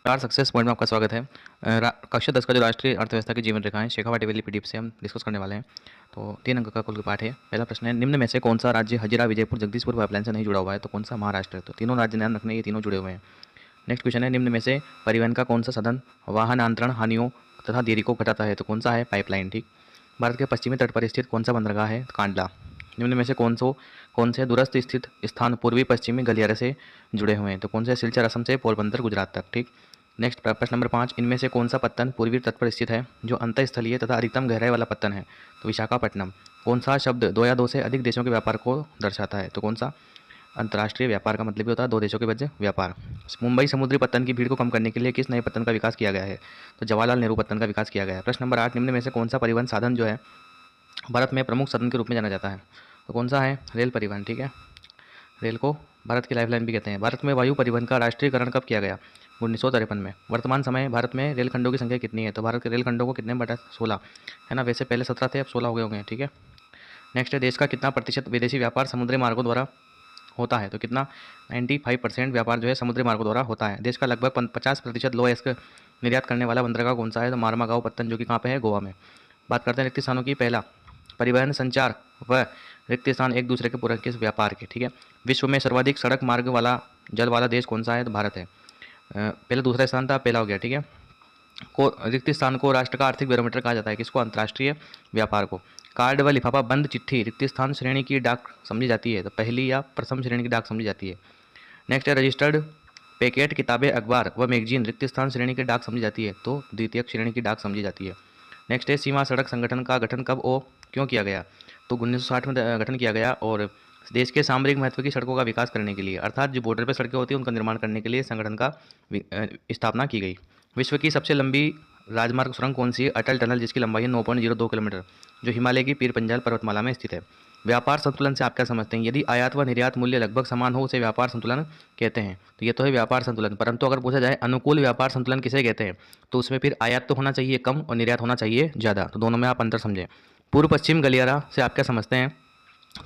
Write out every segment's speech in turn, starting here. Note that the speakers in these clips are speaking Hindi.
चार सक्सेस पॉइंट में आपका स्वागत है। कक्षा 10 का जो राष्ट्रीय अर्थव्यवस्था की जीवन रेखाएं शेखावाटी वाली पीडीएफ से हम डिस्कस करने वाले हैं। तो 3 अंक का कुल पाठ है। पहला प्रश्न है, निम्न में से कौन सा राज्य हजीरा विजयपुर जगदीशपुर पाइपलाइन से नहीं जुड़ा हुआ है? तो कौन सा? महाराष्ट्र। तो तीनों राज्य ध्यान रखने, ये तीनों जुड़े हुए हैं। नेक्स्ट क्वेश्चन है, निम्न में से परिवहन का कौन सा साधन वाहनांतरण हानियों तथा देरी को घटाता है? तो कौन सा है? पाइपलाइन। ठीक। भारत के पश्चिमी तट पर स्थित कौन सा बंदरगाह है? कांडला। निम्न में से कौन से दूरस्थ स्थित स्थान पूर्वी पश्चिमी गलियारे से जुड़े हुए हैं? तो कौन से? सिलचर असम से पोरबंदर गुजरात तक। ठीक। नेक्स्ट प्रश्न नंबर 5, इनमें से कौन सा पत्तन पूर्वी तट पर स्थित है जो अंतःस्थलीय तथा अधिकतम गहराई वाला पत्तन है? तो विशाखापट्टनम। कौन सा शब्द दो या दो से अधिक देशों के व्यापार को दर्शाता है? तो कौन सा? अंतर्राष्ट्रीय व्यापार का मतलब भी होता है दो देशों के बीच व्यापार। मुंबई समुद्री पत्तन की भीड़ को कम करने के लिए किस नए पत्तन का विकास किया गया है? तो जवाहरलाल नेहरू पत्तन का विकास किया गया है। प्रश्न नंबर 8, निम्न में से कौन सा परिवहन साधन जो है भारत में प्रमुख साधन के रूप में जाना जाता है? तो कौन सा है? रेल परिवहन। ठीक है। रेल को भारत की लाइफलाइन भी कहते हैं। भारत में वायु परिवहन का राष्ट्रीयकरण कब किया गया? 1953 में। वर्तमान समय भारत में रेलखंडों की संख्या कितनी है? तो भारत के रेलखंडों को कितने बटा 16 है ना, वैसे पहले 17 थे, अब 16 हो गए होंगे। ठीक है। नेक्स्ट है, देश का कितना प्रतिशत विदेशी व्यापार समुद्री मार्गों द्वारा होता है? तो कितना? 95% व्यापार जो है समुद्री मार्गों द्वारा होता है। देश का लगभग 50% लो एस्क निर्यात करने वाला बंदरगाह कौन सा है? तो मारमागांव पत्तन, जो कि कहाँ पे है? गोवा में। बात करते हैं रिक्त स्थानों की। पहला, परिवहन, संचार व रिक्त स्थान एक दूसरे के पूरक के व्यापार के। ठीक है। विश्व में सर्वाधिक सड़क मार्ग वाला जल वाला देश कौन सा है? तो भारत है। पहले दूसरा स्थान था, पहला हो गया। ठीक है। को रिक्त स्थान को राष्ट्र का आर्थिक बैरोमीटर कहा जाता है। किसको? अंतर्राष्ट्रीय व्यापार को। कार्ड व लिफाफा बंद चिट्ठी रिक्त स्थान श्रेणी की डाक समझी जाती है? तो पहली या प्रथम श्रेणी की डाक समझी जाती है। नेक्स्ट है, रजिस्टर्ड पैकेट किताबें अखबार व मैगजीन रिक्त स्थान श्रेणी की डाक समझी जाती है? तो द्वितीयक श्रेणी की डाक समझी जाती है। नेक्स्ट है, सीमा सड़क संगठन का गठन कब और क्यों किया गया? तो 1960 में गठन किया गया, और देश के सामरिक महत्व की सड़कों का विकास करने के लिए, अर्थात जो बॉर्डर पर सड़कें होती हैं उनका निर्माण करने के लिए संगठन का स्थापना की गई। विश्व की सबसे लंबी राजमार्ग सुरंग कौन सी है? अटल टनल, जिसकी लंबाई है 9.02 किलोमीटर, जो हिमालय की पीर पंजाल पर्वतमाला में स्थित है। व्यापार संतुलन से आप क्या समझते हैं? यदि आयात व निर्यात मूल्य लगभग समान हो उसे व्यापार संतुलन कहते हैं। तो ये तो है व्यापार संतुलन, परंतु अगर पूछा जाए अनुकूल व्यापार संतुलन किसे कहते हैं, तो उसमें फिर आयात तो होना चाहिए कम और निर्यात होना चाहिए ज़्यादा। तो दोनों में आप अंतर समझें। पूर्व पश्चिम गलियारा से आप क्या समझते हैं?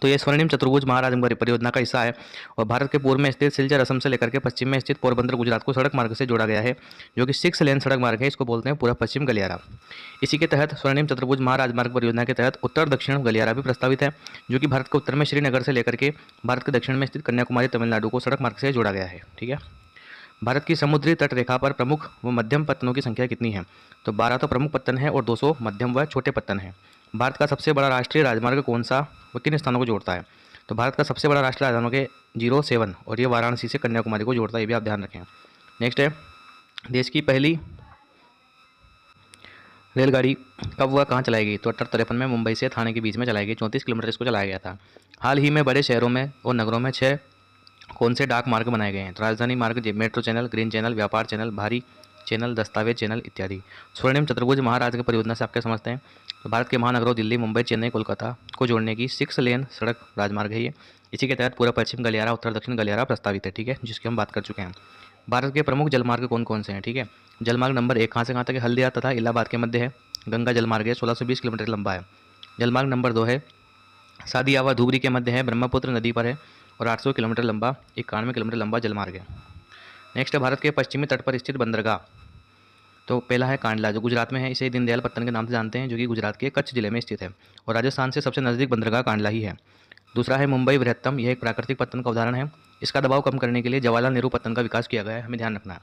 तो ये स्वर्णिम चतुर्भुज महाराजगंज परियोजना का हिस्सा है और भारत के पूर्व में स्थित सिलचर असम से लेकर के पश्चिम में स्थित पोरबंदर गुजरात को सड़क मार्ग से जोड़ा गया है, जो कि 6 लेन सड़क मार्ग है। इसको बोलते हैं पूर्व पश्चिम गलियारा। इसी के तहत स्वर्णिम चतुर्भुज महाराजमार्ग परियोजना के तहत उत्तर दक्षिण गलियारा भी प्रस्तावित है, जो कि भारत के उत्तर में श्रीनगर से लेकर के भारत के दक्षिण में स्थित कन्याकुमारी तमिलनाडु को सड़क मार्ग से जोड़ा गया है। ठीक है। भारत की समुद्री तट रेखा पर प्रमुख व मध्यम पत्तनों की संख्या कितनी है? तो 12 तो प्रमुख पत्तन है और 200 मध्यम व छोटे पत्तन है। भारत का सबसे बड़ा राष्ट्रीय राजमार्ग कौन सा व किन स्थानों को जोड़ता है? तो भारत का सबसे बड़ा राष्ट्रीय राजमार्ग है 07 और ये वाराणसी से कन्याकुमारी को जोड़ता है, ये भी आप ध्यान रखें। नेक्स्ट है, देश की पहली रेलगाड़ी कब व कहाँ चलाई गई? तो 1853 में मुंबई से थाने के बीच में चलाई गई, 34 किलोमीटर इसको चलाया गया था। हाल ही में बड़े शहरों में और नगरों में 6 कौन से डाक मार्ग बनाए गए हैं? तो राजधानी मार्ग, मेट्रो चैनल, ग्रीन चैनल, व्यापार चैनल, भारी चैनल, दस्तावेज चैनल इत्यादि। स्वर्णिम चतुर्भुज महाराज की परियोजना से आप क्या समझते हैं? तो भारत के महानगरों दिल्ली, मुंबई, चेन्नई, कोलकाता को जोड़ने की 6 लेन सड़क राजमार्ग है ये। इसी के तहत पूर्व पश्चिम गलियारा, उत्तर दक्षिण गलियारा प्रस्तावित है। ठीक है, जिसकी हम बात कर चुके हैं। भारत के प्रमुख जलमार्ग कौन कौन से हैं? ठीक है। जलमार्ग नंबर 1 कहाँ से कहाँ तक है? हल्दिया तथा इलाहाबाद के मध्य है। गंगा जलमार्ग है, 1620 किलोमीटर लंबा है। जलमार्ग नंबर 2 है सादिया व धुबरी के मध्य है, ब्रह्मपुत्र नदी पर है और 800 किलोमीटर लंबा, 91 किलोमीटर लंबा जलमार्ग है। नेक्स्ट है, भारत के पश्चिमी तट पर स्थित बंदरगाह। तो पहला है कांडला, जो गुजरात में है, इसे दीनदयाल पत्तन के नाम से जानते हैं, जो कि गुजरात के कच्छ जिले में स्थित है और राजस्थान से सबसे नज़दीक बंदरगाह कांडला ही है। दूसरा है मुंबई बृहत्तम, यह एक प्राकृतिक पत्तन का उदाहरण है। इसका दबाव कम करने के लिए जवाहरलाल नेहरू पत्तन का विकास किया गया है, हमें ध्यान रखना है।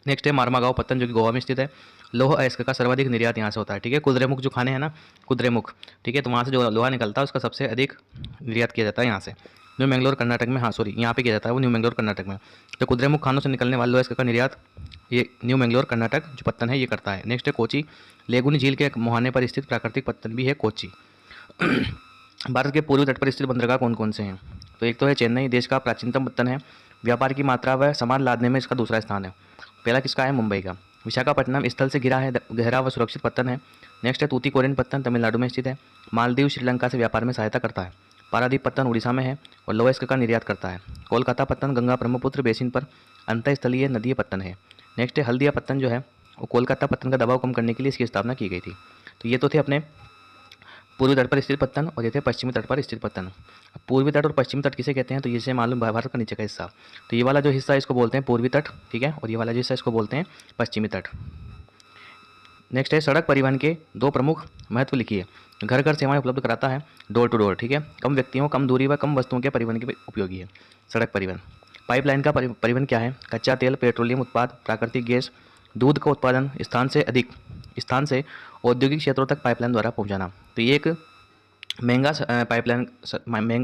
नेक्स्ट है मारमागांव पत्तन, जो कि गोवा में स्थित है। लोह अयस्क का सर्वाधिक निर्यात यहाँ से होता है। ठीक है। कुद्रेमुख जो खाने हैं ना, कुद्रेमुख, ठीक है, तो वहाँ से जो लोहा निकलता है उसका सबसे अधिक निर्यात किया जाता है यहाँ से। न्यू मैंगलोर कर्नाटक में, हाँ सॉरी, यहाँ पे किया जाता है वो न्यू मैंगलोर कर्नाटक में। तो कुद्रेमुख खानों से निकलने वाले लोहा अयस्क का निर्यात ये न्यू मैंगलोर कर्नाटक जो पत्तन है ये करता है। नेक्स्ट है कोची, लेगुनी झील के मुहाने पर स्थित प्राकृतिक पत्तन भी है कोची। भारत के पूर्वी तट पर स्थित बंदरगाह कौन कौन से हैं? तो एक तो है चेन्नई, देश का प्राचीनतम पत्तन है। व्यापार की मात्रा व सामान लादने में इसका दूसरा स्थान है। पहला किसका है? मुंबई का। विशाखापट्टनम स्थल से घिरा है, गहरा व सुरक्षित पत्तन है। नेक्स्ट है तूतीकोरिन पत्तन, तमिलनाडु में स्थित है। मालदीव श्रीलंका से व्यापार में सहायता करता है। पारादीप पत्तन उड़ीसा में है और लोहा अयस्क का निर्यात करता है। कोलकाता पत्तन गंगा ब्रह्मपुत्र बेसिन पर अंतःस्थलीय नदीय पत्तन है। नेक्स्ट है हल्दिया पत्तन, जो है वो कोलकाता पत्तन का दबाव कम करने के लिए इसकी स्थापना की गई थी। तो ये तो थे अपने पूर्वी तट पर स्थित पत्तन और ये थे पश्चिमी तट पर स्थित पत्तन। अब पूर्वी तट और पश्चिमी तट किसे कहते हैं, तो इसे मालूम भारत का नीचे का हिस्सा। तो ये वाला जो हिस्सा है इसको बोलते हैं पूर्वी तट, ठीक है, और ये वाला जो हिस्सा इसको बोलते हैं पश्चिमी तट। नेक्स्ट है सड़क परिवहन के दो प्रमुख महत्व लिखिए। घर घर सेवाएं उपलब्ध कराता है, डोर टू डोर, ठीक है, कम व्यक्तियों कम दूरी व कम वस्तुओं के परिवहन के उपयोगी है सड़क परिवहन। पाइपलाइन का परिवहन क्या है, कच्चा तेल, पेट्रोलियम उत्पाद, प्राकृतिक गैस, दूध का उत्पादन स्थान से औद्योगिक क्षेत्रों तक पाइपलाइन द्वारा पहुंचाना। तो ये एक महंगा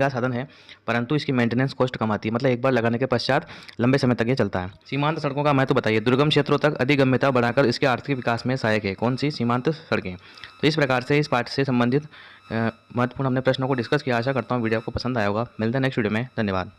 साधन है, परंतु इसकी मेंटेनेंस कॉस्ट कम आती है, मतलब एक बार लगाने के पश्चात लंबे समय तक ये चलता है। सीमांत सड़कों का महत्व बताइए। दुर्गम क्षेत्रों तक अधिगम्यता बढ़ाकर इसके आर्थिक विकास में सहायक है। कौन सी? सीमांत सड़कें। तो इस प्रकार से इस पाठ से संबंधित महत्वपूर्ण हमने प्रश्नों को डिस्कस किया। आशा करता हूँ वीडियो आपको पसंद आया होगा। मिलते हैं नेक्स्ट वीडियो में। धन्यवाद।